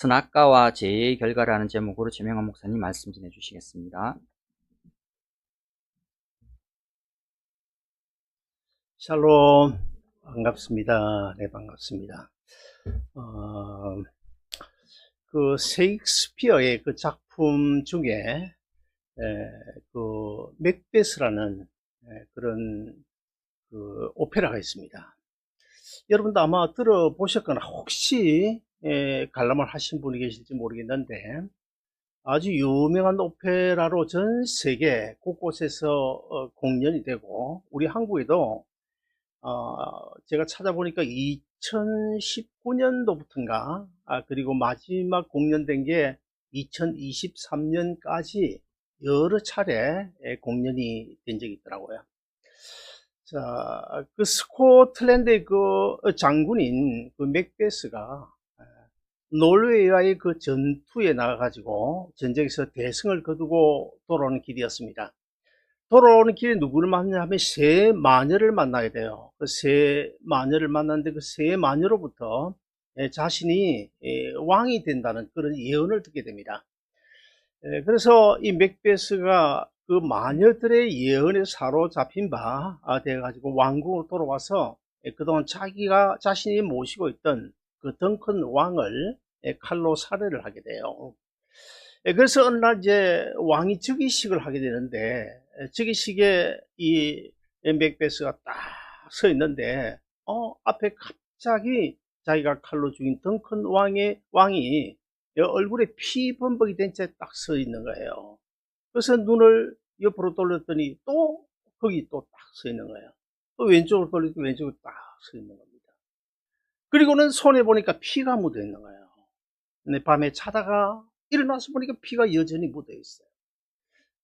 선악과와 죄의 결과라는 제목으로 최명환 목사님 말씀 전해 주시겠습니다. 샬롬, 반갑습니다. 네, 반갑습니다. 그 셰익스피어의 그 작품 중에 그 맥베스라는 그런 그 오페라가 있습니다. 여러분도 아마 들어보셨거나 혹시 관람을 하신 분이 계실지 모르겠는데 아주 유명한 오페라로 전 세계 곳곳에서 공연이 되고 우리 한국에도 제가 찾아보니까 2019년도부터인가, 그리고 마지막 공연된 게 2023년까지 여러 차례 공연이 된 적이 있더라고요. 자, 그 스코틀랜드의 그 장군인 그 맥베스가 노르웨이와의 그 전투에 나가가지고 전쟁에서 대승을 거두고 돌아오는 길이었습니다. 돌아오는 길에 누구를 만나냐면 세 마녀를 만나게 돼요. 그 세 마녀를 만났는데 그 세 마녀로부터 자신이 왕이 된다는 그런 예언을 듣게 됩니다. 그래서 이 맥베스가 그 마녀들의 예언에 사로잡힌 바 돼가지고 왕궁으로 돌아와서 그동안 자신이 모시고 있던 그 덩컨 왕을 칼로 살해를 하게 돼요. 그래서 어느 날 이제 왕이 즉위식을 하게 되는데 즉위식에 이 맥베스가 딱 서 있는데 앞에 갑자기 자기가 칼로 죽인 덩컨 왕이 얼굴에 피 범벅이 된 채 딱 서 있는 거예요. 그래서 눈을 옆으로 돌렸더니 또 거기 또 딱 서 있는 거예요. 또 왼쪽으로 돌리더니 왼쪽으로 딱 서 있는 겁니다. 그리고는 손에 보니까 피가 묻어 있는 거예요. 근데 밤에 자다가 일어나서 보니까 피가 여전히 묻어 있어요.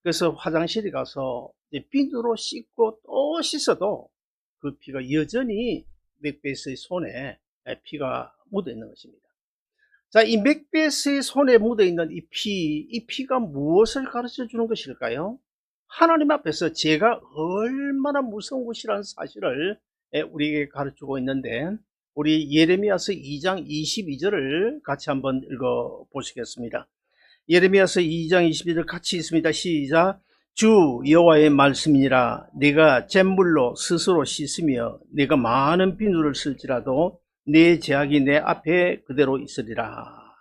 그래서 화장실에 가서 비누로 씻고 또 씻어도 그 피가 여전히 맥베스의 손에 피가 묻어 있는 것입니다. 자, 이 맥베스의 손에 묻어 있는 이 피가 무엇을 가르쳐 주는 것일까요? 하나님 앞에서 죄가 얼마나 무서운 것이라는 사실을 우리에게 가르치고 있는데, 우리 예레미야서 2장 22절을 같이 한번 읽어 보시겠습니다. 예레미야서 2장 22절 같이 있습니다. 시작. 주 여호와의 말씀이니라. 네가 잿물로 스스로 씻으며 네가 많은 비누를 쓸지라도 네 죄악이 내 앞에 그대로 있으리라.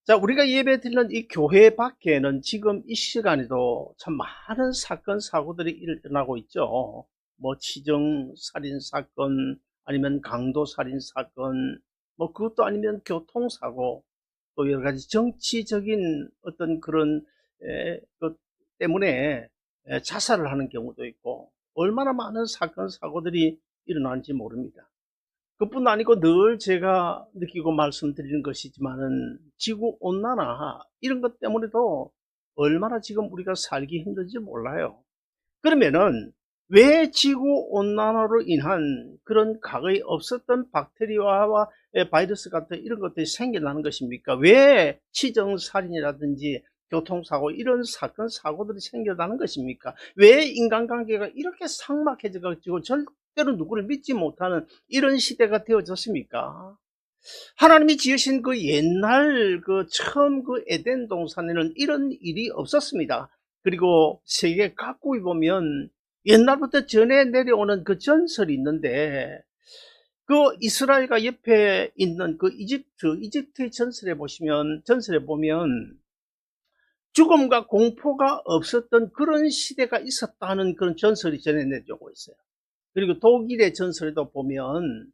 자, 우리가 예배 드리는 이 교회 밖에는 지금 이 시간에도 참 많은 사건 사고들이 일어나고 있죠. 뭐 치정 살인 사건, 아니면 강도 살인 사건, 뭐 그것도 아니면 교통사고, 또 여러 가지 정치적인 어떤 그런 것 때문에 자살을 하는 경우도 있고, 얼마나 많은 사건 사고들이 일어나는지 모릅니다. 그뿐 아니고 늘 제가 느끼고 말씀드리는 것이지만은 지구온난화 이런 것 때문에도 얼마나 지금 우리가 살기 힘든지 몰라요. 그러면은 왜 지구온난화로 인한 그런 과거에 없었던 박테리아와 바이러스 같은 이런 것들이 생겨나는 것입니까? 왜 치정살인이라든지 교통사고 이런 사건 사고들이 생겨나는 것입니까? 왜 인간관계가 이렇게 삭막해져 가지고 절대로 누구를 믿지 못하는 이런 시대가 되어졌습니까? 하나님이 지으신 그 옛날 그 처음 그 에덴 동산에는 이런 일이 없었습니다. 그리고 세계 각국에 보면 옛날부터 전해 내려오는 그 전설이 있는데, 그 이스라엘과 옆에 있는 그 이집트의 전설에 보면 죽음과 공포가 없었던 그런 시대가 있었다는 그런 전설이 전해 내려오고 있어요. 그리고 독일의 전설에도 보면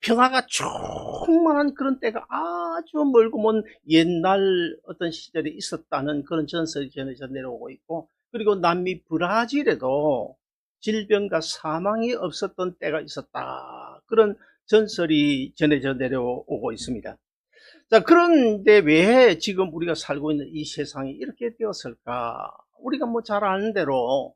평화가 충만한 그런 때가 아주 멀고 먼 옛날 어떤 시절에 있었다는 그런 전설이 전해져 내려오고 있고, 그리고 남미 브라질에도 질병과 사망이 없었던 때가 있었다, 그런 전설이 전해져 내려오고 있습니다. 자, 그런데 왜 지금 우리가 살고 있는 이 세상이 이렇게 되었을까? 우리가 뭐 잘 아는 대로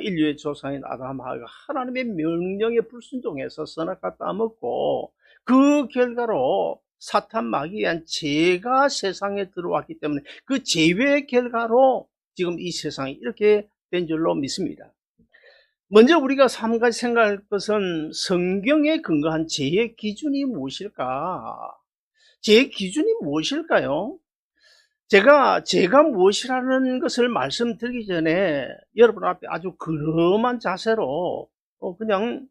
인류의 조상인 아담하가 하나님의 명령에 불순종해서 선악과 따먹고, 그 결과로 사탄 마귀한 죄가 세상에 들어왔기 때문에 그 죄의 결과로 지금 이 세상이 이렇게 된 줄로 믿습니다. 먼저 우리가 한 가지 생각할 것은 성경에 근거한 죄의 기준이 무엇일까? 제 기준이 무엇일까요? 제가 무엇이라는 것을 말씀드리기 전에 여러분 앞에 아주 근엄한 자세로 그냥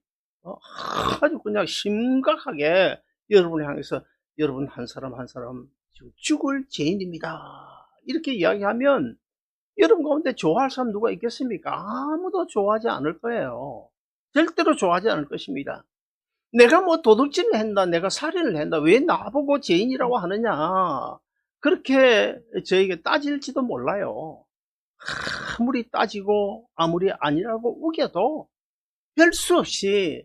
아주 그냥 심각하게 여러분을 향해서 여러분 한 사람 한 사람 지금 죽을 죄인입니다. 이렇게 이야기하면 여러분 가운데 좋아할 사람 누가 있겠습니까? 아무도 좋아하지 않을 거예요. 절대로 좋아하지 않을 것입니다. 내가 뭐 도둑질을 한다, 내가 살인을 한다, 왜 나보고 죄인이라고 하느냐, 그렇게 저에게 따질지도 몰라요. 아무리 따지고 아무리 아니라고 우겨도 별 수 없이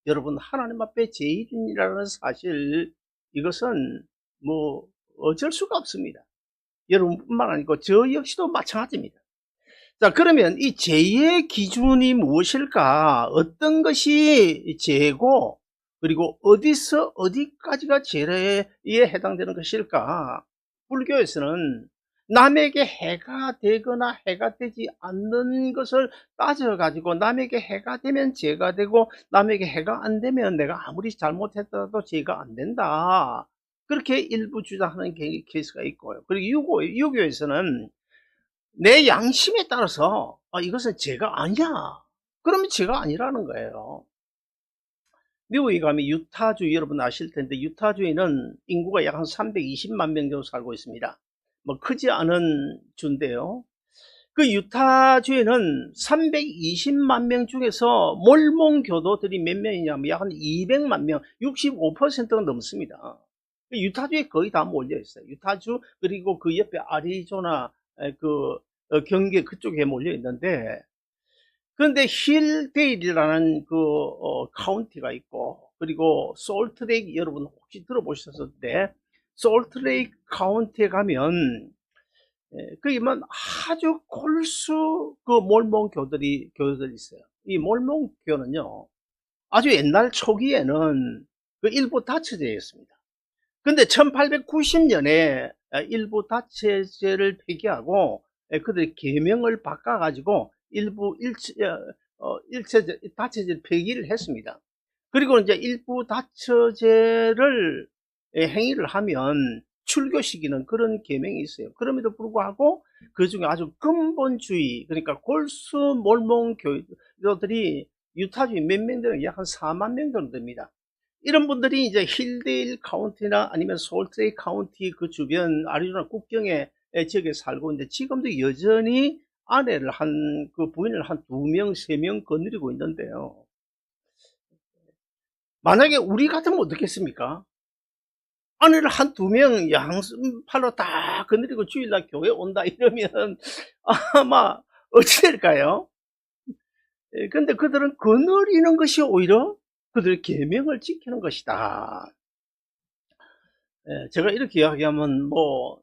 여러분 하나님 앞에 죄인이라는 사실, 이것은 뭐 어쩔 수가 없습니다. 여러분뿐만 아니고 저 역시도 마찬가지입니다. 자, 그러면 이 죄의 기준이 무엇일까? 어떤 것이 죄고, 그리고 어디서 어디까지가 죄에 해당되는 것일까? 불교에서는 남에게 해가 되거나 해가 되지 않는 것을 따져가지고 남에게 해가 되면 죄가 되고 남에게 해가 안 되면 내가 아무리 잘못했더라도 죄가 안 된다. 그렇게 일부 주장하는 케이스가 있고요. 그리고 유교에서는 내 양심에 따라서 이것은 죄가 아니야. 그러면 죄가 아니라는 거예요. 미국에 가면 유타주 여러분 아실 텐데 유타주에는 인구가 약 한 320만 명 정도 살고 있습니다. 뭐 크지 않은 주인데요. 그 유타주에는 320만 명 중에서 몰몬 교도들이 몇 명이냐면 약 한 200만 명, 65%가 넘습니다. 유타주에 거의 다 몰려 있어요. 유타주 그리고 그 옆에 아리조나 그 경계 그쪽에 몰려 있는데, 그런데 힐데일이라는 그 카운티가 있고, 그리고 솔트레이크 여러분 혹시 들어보셨을 때 솔트레이크 카운티에 가면 거기만 아주 골수 그 몰몬 교들이 있어요. 이 몰몬 교는요 아주 옛날 초기에는 그 일부 다처제였습니다. 근데 1890년에 일부 다처제를 폐기하고 그들이 계명을 바꿔가지고 일부 다처제 폐기를 했습니다. 그리고 이제 일부 다처제를 행위를 하면 출교시키는 그런 계명이 있어요. 그럼에도 불구하고 그 중에 아주 근본주의, 그러니까 골수 몰몬 교도들이 유타주에 몇 명 되는 약 한 4만 명 정도 됩니다. 이런 분들이 이제 힐데일 카운티나 아니면 솔트레이 카운티 그 주변 아리조나 국경의 지역에 살고 있는데 지금도 여전히 아내를 그 부인을 한 2명, 3명 거느리고 있는데요. 만약에 우리 같으면 어떻겠습니까? 아내를 한 2명 양팔로 다 거느리고 주일날 교회 온다 이러면 아마 어찌 될까요? 근데 그들은 거느리는 것이 오히려 그들의 계명을 지키는 것이다. 제가 이렇게 이야기하면 뭐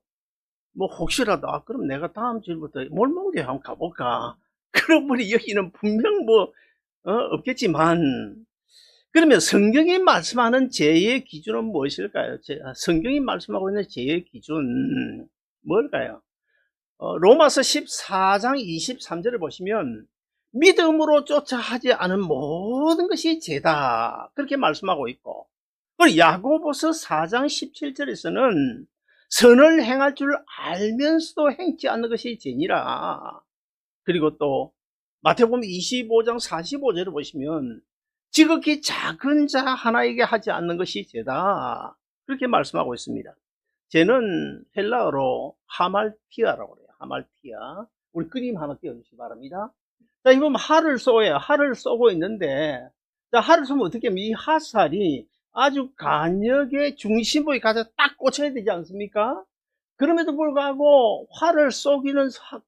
혹시라도 그럼 내가 다음 주부터 몰몬교회 한번 가볼까? 그런 분이 여기는 분명 없겠지만, 그러면 성경이 말씀하는 죄의 기준은 무엇일까요? 성경이 말씀하고 있는 죄의 기준 뭘까요? 로마서 14장 23절을 보시면 믿음으로 쫓아 하지 않은 모든 것이 죄다 그렇게 말씀하고 있고, 그리고 야고보서 4장 17절에서는 선을 행할 줄 알면서도 행치 않는 것이 죄니라. 그리고 또 마태복음 25장 45절을 보시면 지극히 작은 자 하나에게 하지 않는 것이 죄다 그렇게 말씀하고 있습니다. 죄는 헬라어로 하말티아라고 그래요. 하말티아. 우리 그림 하나 띄워주시기 바랍니다. 자, 이건 활을 쏘고 있는데, 자, 활을 쏘면 어떻게 하면 이 화살이 아주 간역의 중심부에 가서 딱 꽂혀야 되지 않습니까? 그럼에도 불구하고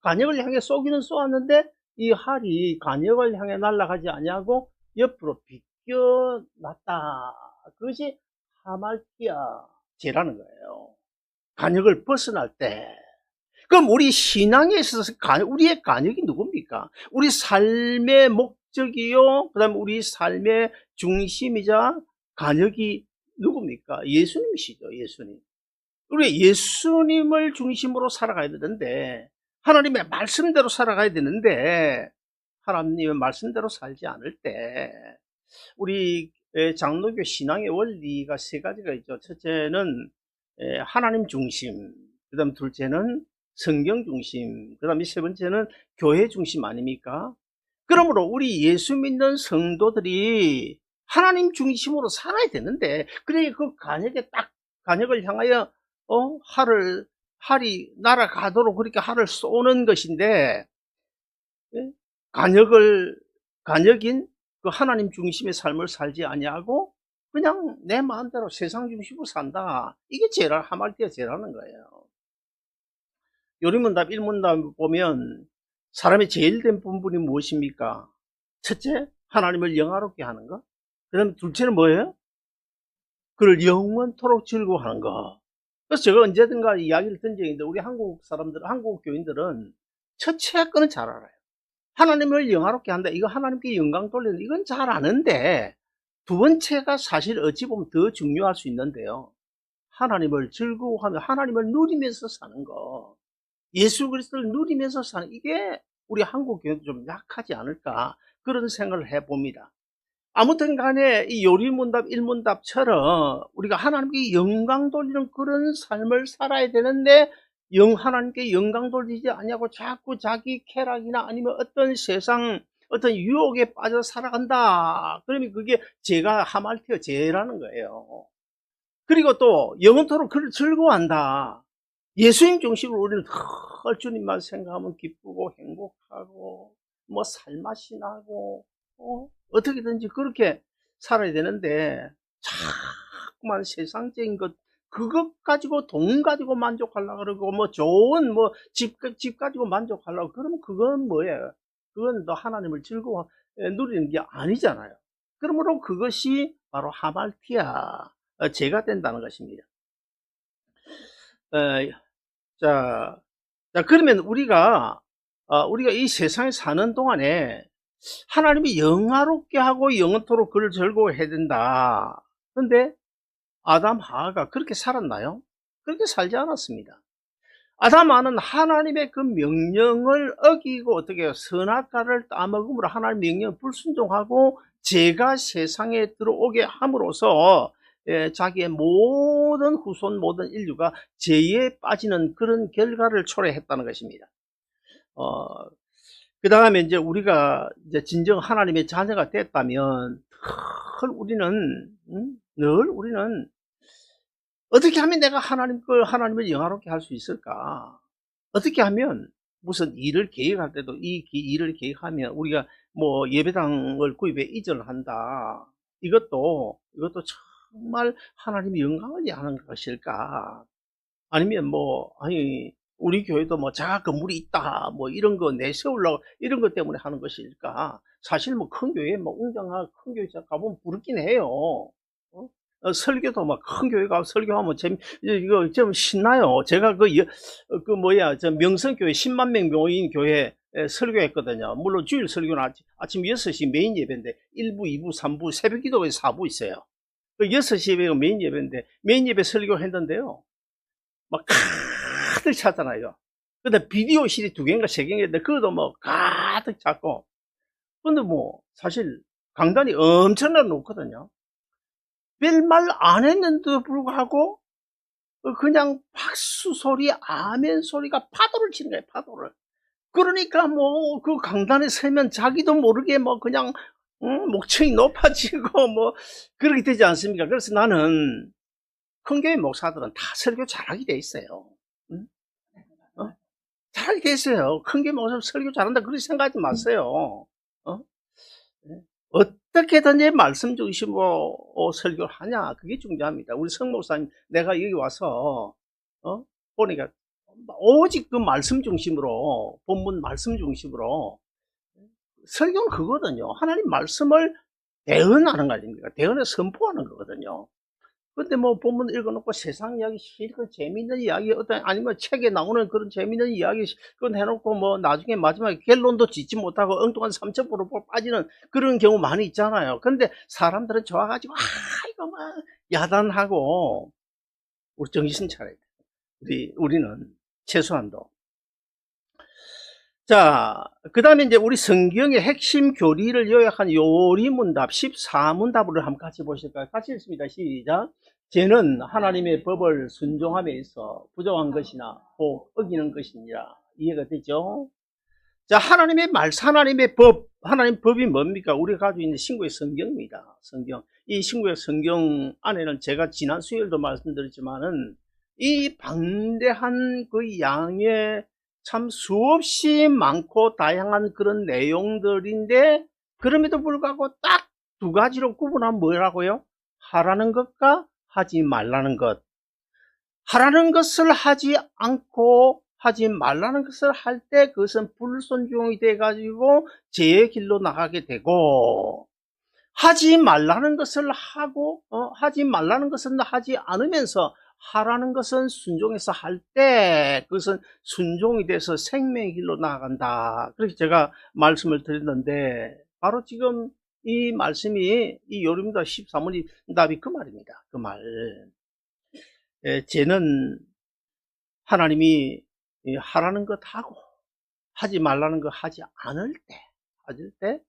간역을 향해 쏘기는 쏘았는데 이 활이 간역을 향해 날아가지 아니하고 옆으로 비껴났다. 그것이 하말티아죄라는 거예요. 간역을 벗어날 때. 그럼 우리 신앙에 있어서 우리의 간역이 누굽니까? 우리 삶의 목적이요, 그 다음에 우리 삶의 중심이자 간역이 누굽니까? 예수님이시죠. 예수님. 우리 예수님을 중심으로 살아가야 되는데, 하나님의 말씀대로 살아가야 되는데, 하나님의 말씀대로 살지 않을 때 우리 장로교 신앙의 원리가 3가지가 있죠. 첫째는 하나님 중심, 그 다음 둘째는 성경 중심, 그 다음에 세 번째는 교회 중심 아닙니까? 그러므로 우리 예수 믿는 성도들이 하나님 중심으로 살아야 되는데, 그러니까 그 간역을 향하여 활이 날아가도록 그렇게 활을 쏘는 것인데, 간역인 그 하나님 중심의 삶을 살지 아니하고 그냥 내 마음대로 세상 중심으로 산다. 이게 하말티아 죄라는 거예요. 요리문답 1문답 보면 사람의 제일 된 본분이 무엇입니까? 첫째, 하나님을 영화롭게 하는 것. 그 다음에 둘째는 뭐예요? 그를 영원토록 즐거워하는 것. 그래서 제가 언제든가 이야기를 든 적이 있는데, 우리 한국 교인들은 첫째 거는 잘 알아요. 하나님을 영화롭게 한다. 이거 하나님께 영광 돌리는, 이건 잘 아는데, 두 번째가 사실 어찌 보면 더 중요할 수 있는데요. 하나님을 즐거워하며 하나님을 누리면서 사는 거. 예수 그리스도를 누리면서 사는, 이게 우리 한국 교회도 좀 약하지 않을까, 그런 생각을 해봅니다. 아무튼 간에 이 요리문답 1문답처럼 우리가 하나님께 영광 돌리는 그런 삶을 살아야 되는데, 하나님께 영광 돌리지 않냐고 자꾸 자기 쾌락이나 아니면 어떤 세상 어떤 유혹에 빠져 살아간다. 그러면 그게 하말티아 죄라는 거예요. 그리고 또 영원토록 그를 즐거워한다. 예수님 중심으로 우리는 주님만 생각하면 기쁘고 행복하고 뭐 살맛이 나고 어떻게든지 그렇게 살아야 되는데, 자꾸만 세상적인 것, 그것 가지고 돈 가지고 만족하려고 그러고 뭐 좋은 뭐 집 가지고 만족하려고 그러면 그건 뭐예요? 그건 너 하나님을 즐거워 누리는 게 아니잖아요. 그러므로 그것이 바로 하말티아 죄가 된다는 것입니다. 자, 그러면 우리가 이 세상에 사는 동안에 하나님이 영화롭게 하고 영원토록 그를 즐거워해야 된다. 그런데 아담 하와가 그렇게 살았나요? 그렇게 살지 않았습니다. 아담 하와는 하나님의 그 명령을 어기고 어떻게 해요? 선악과를 따먹음으로 하나님의 명령을 불순종하고 죄가 세상에 들어오게 함으로써 자기의 모든 후손, 모든 인류가 죄에 빠지는 그런 결과를 초래했다는 것입니다. 그 다음에 이제 우리가 이제 진정 하나님의 자녀가 됐다면 늘 우리는 어떻게 하면 내가 하나님을 영화롭게 할 수 있을까? 어떻게 하면 무슨 일을 계획할 때도 이 일을 계획하면 우리가 뭐 예배당을 구입해 이전을 한다. 이것도 정말 하나님의 영광을 위하는 것일까? 아니면 우리 교회도 뭐 자가 건물이 있다, 뭐 이런 거 내세우려고 이런 것 때문에 하는 것일까? 사실 뭐 큰 교회, 웅장한 큰 교회 가보면 부럽긴 해요. 설교도 막 큰 교회 가서 설교하면 이거 좀 신나요. 제가 저 명성교회 10만 명 모인 교회 설교했거든요. 물론 주일 설교는 아침 6시 메인 예배인데 1부, 2부, 3부, 새벽 기도에 4부 있어요. 그 6시 예배가 메인 예배인데 메인 예배 설교했는데요. 막 가득 찼잖아요. 근데 비디오실이 2개인가 3개인가 있는데 그것도 뭐 가득 찼고. 근데 뭐 사실 강단이 엄청나게 높거든요. 별말 안 했는데도 불구하고 그냥 박수 소리, 아멘 소리가 파도를 치는 거예요, 파도를. 그러니까 뭐 그 강단에 서면 자기도 모르게 뭐 그냥 목청이 높아지고 뭐 그렇게 되지 않습니까? 그래서 나는 큰 교회 목사들은 다 설교 잘하게 돼 있어요. 잘하게 돼 있어요. 큰 교회 목사들 설교 잘한다 그렇게 생각하지 마세요. 어떻게든지 말씀 중심으로 설교를 하냐, 그게 중요합니다. 우리 성 목사님, 내가 여기 와서 보니까 오직 그 말씀 중심으로, 본문 말씀 중심으로 설교는 그거거든요. 하나님 말씀을 대언하는 거 아닙니까? 대언해 선포하는 거거든요. 근데 뭐 본문 읽어놓고 세상 이야기 실컷 재밌는 이야기 아니면 책에 나오는 그런 재밌는 이야기 그건 해놓고 뭐 나중에 마지막에 결론도 짓지 못하고 엉뚱한 3첩으로 빠지는 그런 경우 많이 있잖아요. 근데 사람들은 좋아가지고 이거 막 야단하고 우리 정신 차려야 돼. 우리는 최소한도. 자, 그 다음에 이제 우리 성경의 핵심 교리를 요약한 요리문답 14문답을 한번 같이 보실까요? 같이 읽습니다. 시작. 죄는 하나님의 법을 순종함에 있어 부정한 것이나 복 어기는 것이니라. 이해가 되죠? 자, 하나님의 하나님의 법, 하나님 법이 뭡니까? 우리가 가지고 있는 신구의 성경입니다. 성경. 이 신구의 성경 안에는 제가 지난 수요일도 말씀드렸지만은 이 방대한 그 양의 참 수없이 많고 다양한 그런 내용들인데, 그럼에도 불구하고 딱 두 가지로 구분하면 뭐라고요? 하라는 것과 하지 말라는 것. 하라는 것을 하지 않고 하지 말라는 것을 할 때 그것은 불순종이 돼 가지고 죄의 길로 나가게 되고, 하지 말라는 것을 하고 하지 말라는 것은 하지 않으면서 하라는 것은 순종해서 할 때 그것은 순종이 돼서 생명의 길로 나아간다. 그렇게 제가 말씀을 드렸는데, 바로 지금 이 말씀이 이 요리입니다 13번 답이 그 말입니다. 그 말. 죄는 하나님이 하라는 것 하고 하지 말라는 것 하지 않을 때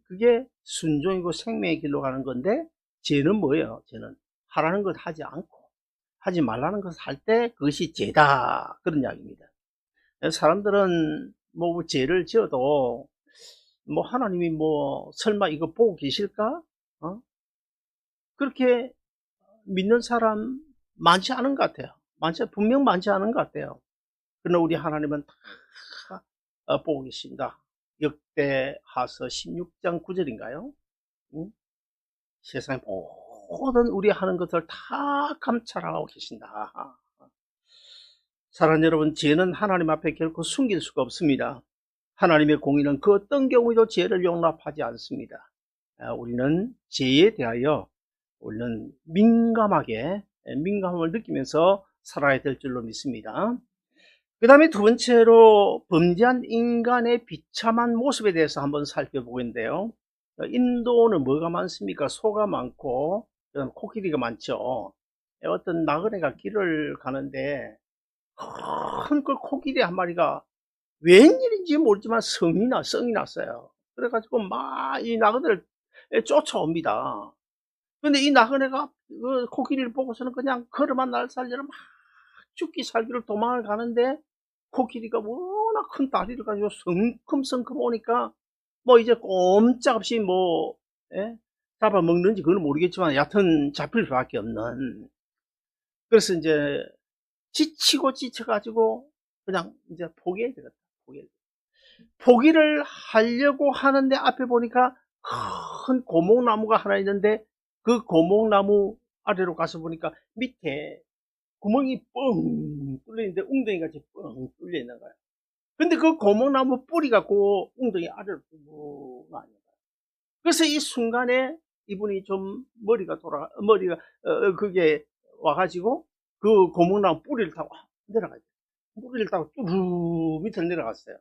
그게 순종이고 생명의 길로 가는 건데, 죄는 뭐예요? 죄는 하라는 것 하지 않고 하지 말라는 것을 할 때 그것이 죄다, 그런 이야기입니다. 사람들은 뭐 죄를 지어도 뭐 하나님이 뭐 설마 이거 보고 계실까? 그렇게 믿는 사람 많지 않은 것 같아요. 분명 많지 않은 것 같아요. 그러나 우리 하나님은 다 보고 계신다. 역대하서 16장 9절인가요? 세상의 모든 우리 하는 것을 다 감찰하고 계신다. 사랑하는 여러분, 죄는 하나님 앞에 결코 숨길 수가 없습니다. 하나님의 공의는 그 어떤 경우에도 죄를 용납하지 않습니다. 우리는 죄에 대하여 우리는 민감함을 느끼면서 살아야 될 줄로 믿습니다. 그 다음에 두 번째로 범죄한 인간의 비참한 모습에 대해서 한번 살펴보겠는데요. 인도는 뭐가 많습니까? 소가 많고 코끼리가 많죠. 어떤 나그네가 길을 가는데 큰 그 코끼리 한 마리가 웬일인지 모르지만 성이 났어요. 그래가지고 막 이 나그네를 쫓아옵니다. 근데 이 나그네가 그 코끼리를 보고서는 그냥 걸어만 날살려라 막 죽기 살기를 도망을 가는데, 코끼리가 워낙 큰 다리를 가지고 성큼성큼 오니까 뭐 이제 꼼짝없이 뭐 잡아먹는지 그건 모르겠지만 여하튼 잡힐 수밖에 없는. 그래서 이제 지쳐가지고 그냥 이제 포기해야 되겠다. 포기를 하려고 하는데 앞에 보니까 큰 고목나무가 하나 있는데, 그 고목나무 아래로 가서 보니까 밑에 구멍이 뻥 뚫려 있는데 웅덩이같이 뻥 뚫려 있는 거예요. 근데 그 고목나무 뿌리 갖고 웅덩이 아래로 쭉 나는 거예요. 그래서 이 순간에 이분이 좀 머리가 그게 와가지고 그 고목나무 뿌리를 타고 내려가요. 뿌리를 타고 쭉 밑으로 내려갔어요.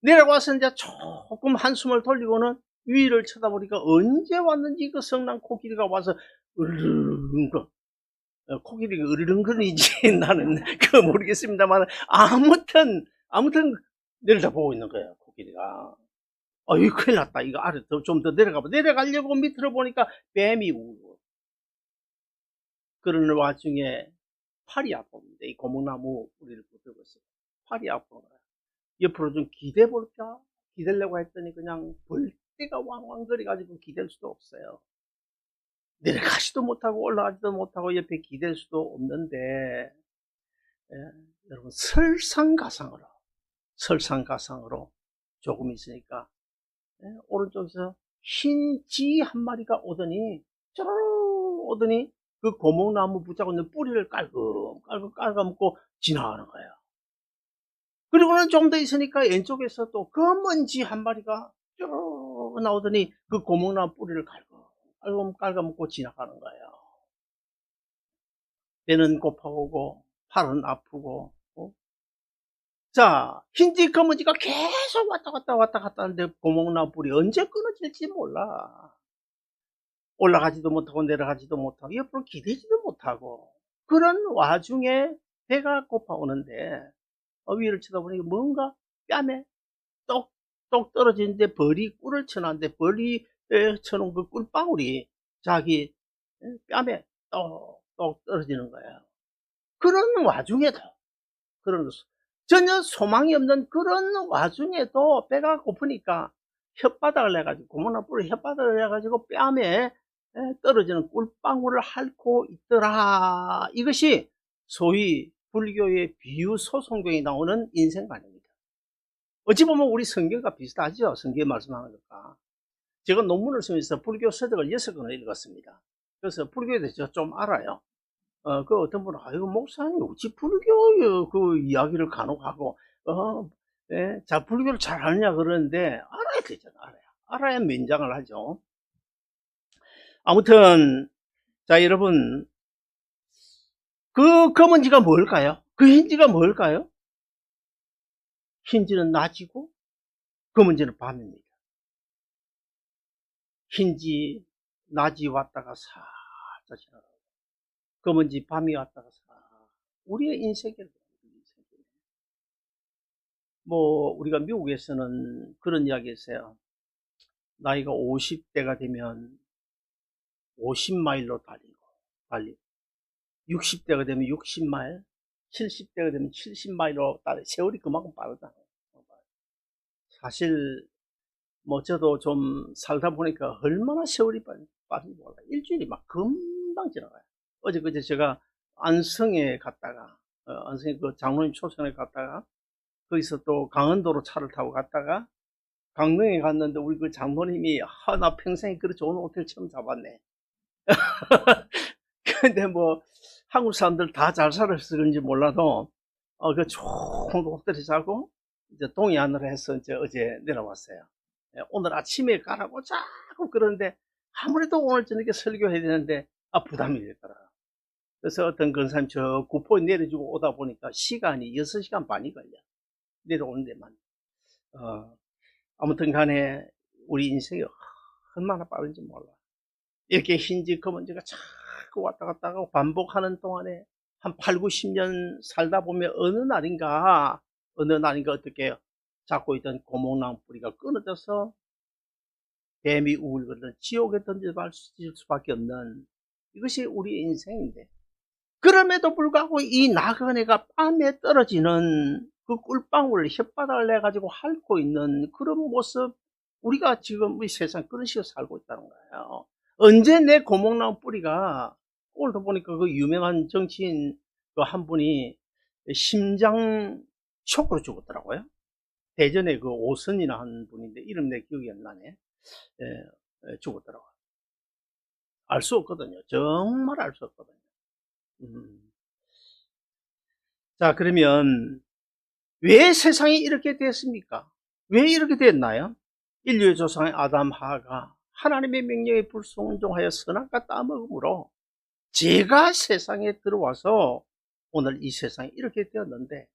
내려와서 이제 조금 한숨을 돌리고는 위를 쳐다보니까 언제 왔는지 그 성난 코끼리가 와서 으르릉 코끼리가 으르렁거리는지 나는 그거 모르겠습니다만, 아무튼 내려다보고 있는 거예요, 코끼리가. 이거 큰일 났다. 이거 아래 좀 더 내려가려고 밑으로 보니까 뱀이 울고. 그러는 와중에 팔이 아픕니다. 이 고목나무 뿌리를 붙들고 있어요. 팔이 아픈 거야. 옆으로 좀 기대볼까? 기대려고 했더니 그냥 벌떼가 왕왕거려가지고 기댈 수도 없어요. 내려가지도 못하고 올라가지도 못하고 옆에 기댈 수도 없는데, 여러분 설상가상으로 조금 있으니까 오른쪽에서 흰 쥐 한 마리가 오더니 쪼르르 오더니 그 고목나무 붙잡고 있는 뿌리를 깔끔먹고 지나가는 거예요. 그리고는 좀 더 있으니까 왼쪽에서 또 검은 쥐 한 마리가 쪼르르 나오더니 그 고목나무 뿌리를 깔끔먹고 지나가는 거예요. 배는 고파오고 팔은 아프고. 자, 흰지 검은지가 계속 왔다 갔다 하는데 고목나무 뿌리 언제 끊어질지 몰라. 올라가지도 못하고 내려가지도 못하고 옆으로 기대지도 못하고, 그런 와중에 배가 고파오는데 위를 쳐다보니까 뭔가 뺨에 똑똑 떨어지는데 벌이 꿀을 쳐놨는데, 벌이 쳐놓은 그 꿀방울이 자기 뺨에 똑똑 떨어지는 거예요. 그런 와중에도, 전혀 소망이 없는 그런 와중에도 배가 고프니까 혓바닥을 내가지고, 고모나 뿔에 혓바닥을 내가지고 뺨에 떨어지는 꿀방울을 핥고 있더라. 이것이 소위 불교의 비유소송경에 나오는 인생관입니다. 어찌 보면 우리 성경과 비슷하죠. 성경에 말씀하는 것과. 제가 논문을 쓰면서 불교 서적을 6권을 읽었습니다. 그래서 불교에 대해서 좀 알아요. 그 어떤 분은, 이거 목사님, 어찌 불교의 그 이야기를 간혹 하고, 예, 자, 불교를 잘 아느냐 그러는데, 알아야 되잖아, 알아야 면장을 하죠. 아무튼, 자, 여러분, 그 검은지가 뭘까요? 그 흰지가 뭘까요? 흰지는 낮이고, 검은지는 밤입니다. 흰지, 낮이 왔다가 살짝 지나가고, 검은지, 밤이 왔다가 살짝. 우리의 인생이에요. 뭐, 우리가 미국에서는 그런 이야기 했어요. 나이가 50대가 되면 50마일로 달리고, 60대가 되면 60마일, 70대가 되면 70마일로 달리고, 세월이 그만큼 빠르다. 사실, 뭐, 저도 좀 살다 보니까 얼마나 세월이 빠른지 몰라요. 일주일이 막 금방 지나가요. 어제 그제 제가 안성에 갔다가, 안성에 그 장로님 초청에 갔다가, 거기서 또 강원도로 차를 타고 갔다가, 강릉에 갔는데 우리 그 장모님이, 나 평생에 그렇게 좋은 호텔 처음 잡았네. 근데 뭐 한국 사람들 다 잘 살아서 그런지 몰라도 그 좋은 호텔에 자고 이제 동해안으로 해서 이제 어제 내려왔어요. 오늘 아침에 가라고 자꾸 그러는데 아무래도 오늘 저녁에 설교해야 되는데 부담이 되더라. 그래서 어떤 권사님 저 구포에 내려주고 오다 보니까 시간이 6시간 반이 걸려. 내려오는 데만. 아무튼 간에 우리 인생이 얼마나 빠른지 몰라. 이렇게 흰지 검은지가 자꾸 왔다 갔다 하고 반복하는 동안에 한 8, 90년 살다 보면 어느 날인가 어떻게 잡고 있던 고목나무 뿌리가 끊어져서 뱀이 우울거든 지옥에 던질 수밖에 없는 이것이 우리 인생인데, 그럼에도 불구하고 이 나그네가 뺨에 떨어지는 그 꿀방울을 혓바닥을 내가지고 핥고 있는 그런 모습, 우리가 지금 우리 세상 그런 식으로 살고 있다는 거예요. 언제 내 고목나무 뿌리가, 오늘도 보니까 그 유명한 정치인 그 한 분이 심장 쇼크로 죽었더라고요. 대전에 그 오선이나 한 분인데 이름 내 기억이 안 나네. 죽었더라고요. 알 수 없거든요. 정말 알 수 없거든요. 자, 그러면 왜 세상이 이렇게 됐습니까? 왜 이렇게 됐나요? 인류의 조상의 아담 하가 하나님의 명령에 불순종하여 선악과 따먹음으로 죄가 세상에 들어와서 오늘 이 세상이 이렇게 되었는데,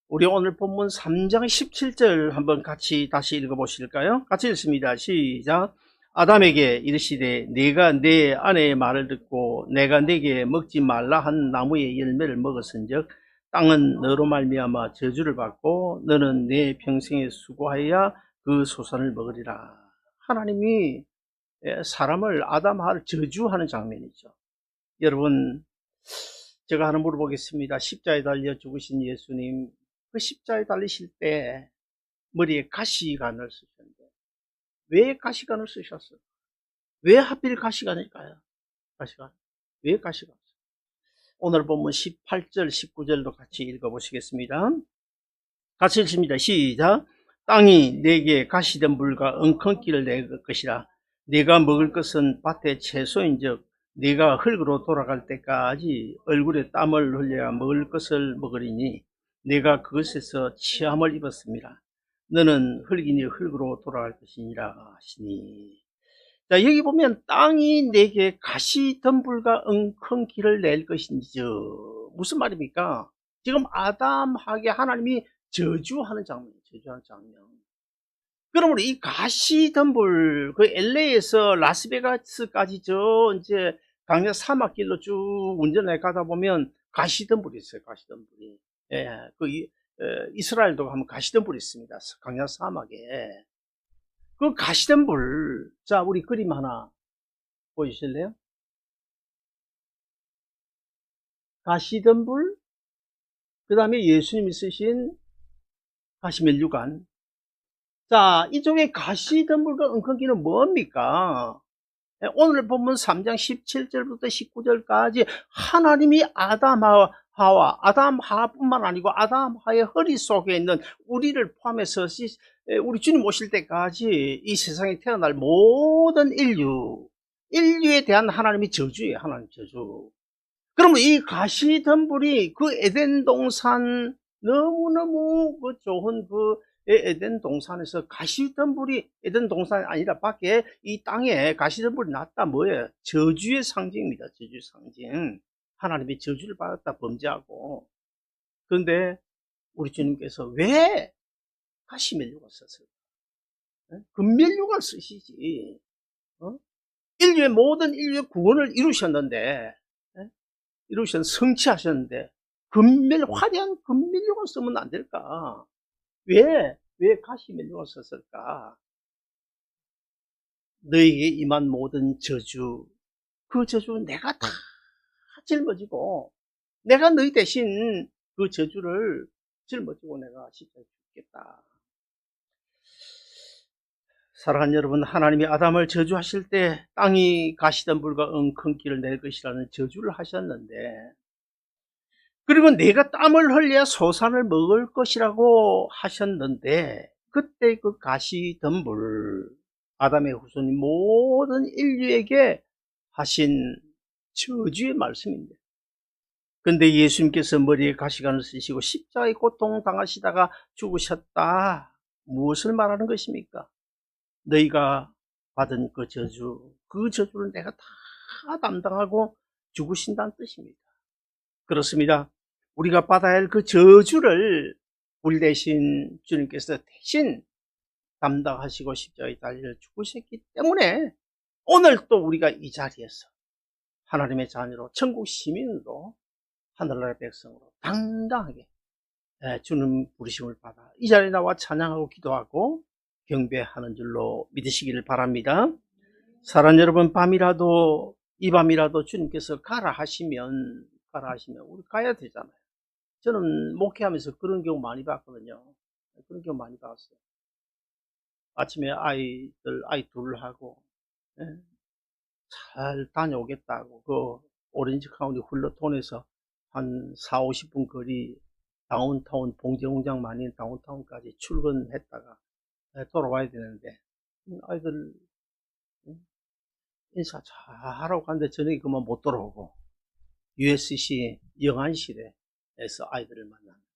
우리 오늘 본문 3장 17절 한번 같이 다시 읽어보실까요? 같이 읽습니다. 시작. 아담에게 이르시되 네가 내 아내의 말을 듣고 내가 네게 먹지 말라 한 나무의 열매를 먹었은즉 땅은 너로 말미암아 저주를 받고 너는 내 평생에 수고하여야 그 소산을 먹으리라. 하나님이 사람을, 아담 하를 저주하는 장면이죠. 여러분, 제가 하나 물어보겠습니다. 십자가에 달려 죽으신 예수님, 그 십자가에 달리실 때 머리에 가시관을 쓰셨는데 왜 가시관을 쓰셨어요? 왜 하필 가시관일까요? 가시관. 왜 가시관? 오늘 본문 18절, 19절도 같이 읽어보시겠습니다. 같이 읽습니다. 시작. 땅이 내게 가시된 물과 엉겅퀴를 낼 것이라. 네가 먹을 것은 밭의 채소인즉 네가 흙으로 돌아갈 때까지 얼굴에 땀을 흘려야 먹을 것을 먹으리니 네가 그것에서 취함을 입었습니다. 너는 흙이니 흙으로 돌아갈 것이니라 하시니. 자, 여기 보면 땅이 내게 가시덤불과 엉겅퀴를 낼 것인지, 무슨 말입니까? 지금 아담에게 하나님이 저주하는 장면이에요. 저주하는 장면. 그러므로 이 가시덤불, 그 LA에서 라스베가스까지 이제 강야 사막길로 쭉 운전해 가다 보면 가시덤불이 있어요. 가시덤불이. 예, 이스라엘도 가면 가시덤불이 있습니다. 강야 사막에. 그 가시덤불, 자, 우리 그림 하나 보여주실래요? 가시덤불, 그 다음에 예수님이 쓰신 가시면류관. 자, 이쪽에 가시덤불과 엉겅퀴는 뭡니까? 오늘 본문 3장 17절부터 19절까지 하나님이 아담 하와뿐만 아니고 아담 하와의 허리 속에 있는 우리를 포함해서 우리 주님 오실 때까지 이 세상에 태어날 모든 인류에 대한 하나님의 저주예요. 하나님 저주. 그러면 이 가시덤불이 그 에덴 동산, 너무너무 좋은 에덴 동산에서 가시덤불이, 에덴 동산이 아니라 밖에 이 땅에 가시덤불이 났다. 뭐예요? 저주의 상징입니다. 저주의 상징. 하나님의 저주를 받았다, 범죄하고. 그런데 우리 주님께서 왜 가시면류관 썼을까? 금면류관 쓰시지. 모든 인류의 구원을 이루셨는데, 성취하셨는데, 화려한 금면류관 쓰면 안 될까? 왜 가시면류관 썼을까? 너에게 임한 모든 저주, 그 저주 내가 다 짊어지고, 내가 너희 대신 그 저주를 짊어지고 내가 십자가에 죽겠다. 사랑하는 여러분, 하나님이 아담을 저주하실 때 땅이 가시덤불과 엉겅퀴를 낼 것이라는 저주를 하셨는데, 그리고 내가 땀을 흘려야 소산을 먹을 것이라고 하셨는데, 그때 그 가시덤불, 아담의 후손인 모든 인류에게 하신 저주의 말씀입니다. 근데 예수님께서 머리에 가시관을 쓰시고 십자가에 고통당하시다가 죽으셨다. 무엇을 말하는 것입니까? 너희가 받은 그 저주를 내가 다 담당하고 죽으신다는 뜻입니다. 그렇습니다. 우리가 받아야 할 그 저주를 우리 대신 주님께서 대신 담당하시고 십자가에 달려 죽으셨기 때문에 오늘 또 우리가 이 자리에서 하나님의 자녀로, 천국 시민으로, 하늘나라의 백성으로 당당하게 주님 부르심을 받아 이 자리에 나와 찬양하고 기도하고 경배하는 줄로 믿으시기를 바랍니다. 사랑하는 여러분, 이 밤이라도 주님께서 가라 하시면 우리 가야 되잖아요. 저는 목회하면서 그런 경우 많이 봤거든요. 그런 경우 많이 봤어요. 아침에 아이 둘하고 잘 다녀오겠다고 그 오렌지 카운티 훌러톤에서 한 40-50분 거리 다운타운, 봉제공장 많이 있는 다운타운까지 출근했다가 돌아와야 되는데 아이들 인사 잘하고 갔는데 저녁에 그만 못 돌아오고 USC 영안실에서 아이들을 만납니다.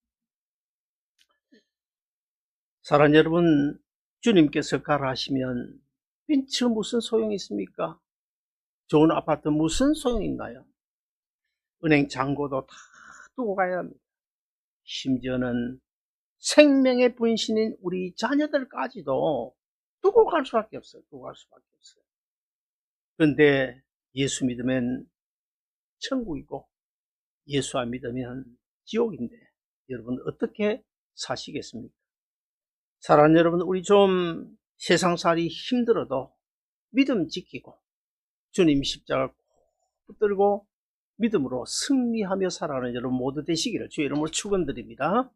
사랑하는 여러분, 주님께서 가라 하시면 벤츠 무슨 소용이 있습니까? 좋은 아파트 무슨 소용이 있나요? 은행 잔고도 다 두고 가야 합니다. 심지어는 생명의 분신인 우리 자녀들까지도 두고 갈 수밖에 없어요. 그런데 예수 믿으면 천국이고 예수 안 믿으면 지옥인데 여러분 어떻게 사시겠습니까? 사랑하는 여러분, 우리 좀 세상살이 힘들어도 믿음 지키고 주님 십자가 꼭 붙들고 믿음으로 승리하며 살아가는 여러분 모두 되시기를 주의 이름으로 축원드립니다.